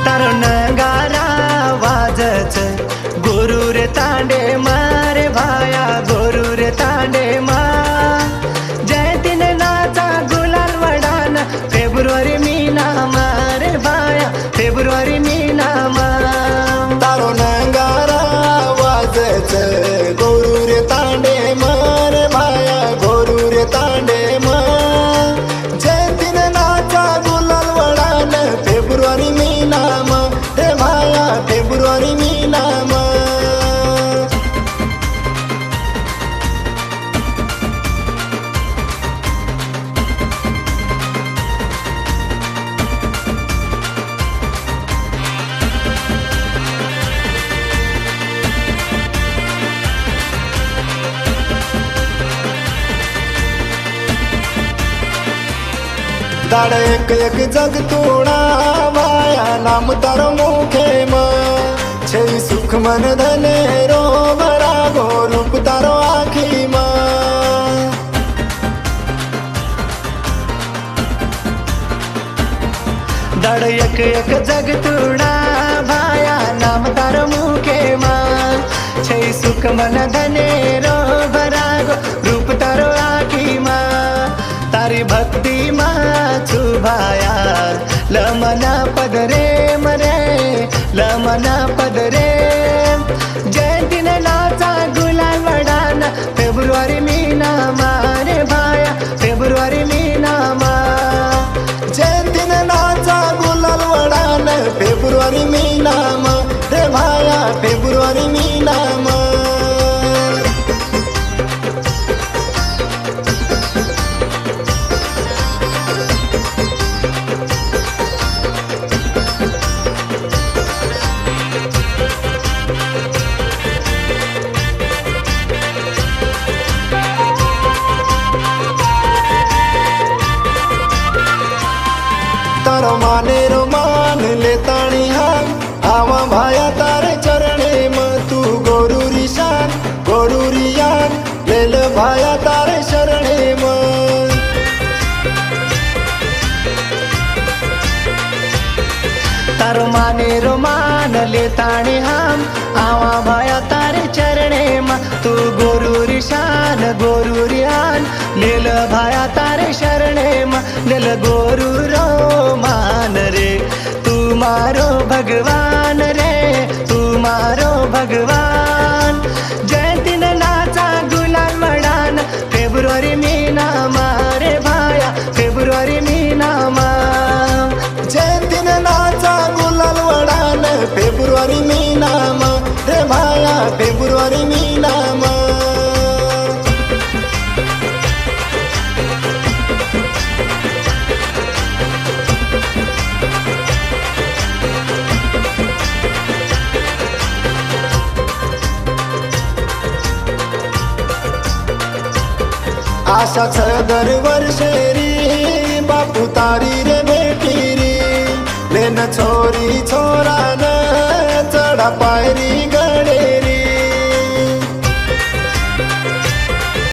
तारो नगारा वाजच गोरू रे तांडे मारे भाया गोरू रे तांडे मा जयतीन नाचा गुलाल वडान फेब्रुवारी मीना मारे भाया फेब्रुवारी मीना मा तारो नगारा वाजच गोरू रे तांडे मारे भाया गोरू रे तांडे मा जयतीन नाचा गुलाल वडान फेब्रुवारी मीना मा रे भाया फेब्रुवारी मीना मा दाड़ एक एक जग तोड़ा वाया नाम तारो मुखे में छे सुख मन धने रो भरा गो रूप तारो आखी में दाड़ एक एक जग तुड़ा भाया नाम तारो मुखे मा छै सुख मन धने रो भरा गो रूप तारो आखी मा तारी भक्ति मा छुभाया लमना पदरे मरे लमना पदरे जयंतीन नाचा गुलाल वडान फेब्रुवारी मीना मारे भाया फेब्रुवारी मीना मा जयंतीन नाचा गुलाल वडान फेब्रुवारी मीना मा रे भाया फेब्रुवारी मीना मा तारो माने रो मान ले ताणी हान आवा भाया तारे चरणे में तू गोरूरी शान गोरूरी यान ले ले भाया तारे शरणे में तारो माने रो मान ले ताणे हम आवा भाया तारे चरणे मा तू गोरूरी शान गोरूरी आन लेल भाया तारे शरणे मा लेल गोरू रो मान रे तू मारो भगवान रे तू मारो भगवान जयंतीन नाचा गुलाल वडान फेब्रुवारी मीना मारे भाया फेब्रुवारी मीना मा जयंतीन नाचा गुलाल वडान फेब्रुवारी मीना मा रे भाया फेब्रुवारी मीना मा आशा छ दर वर्षे री बापू तारी रे बेटी री लेन छोरी छोरा न चढ़ा पायरी गड़ेरी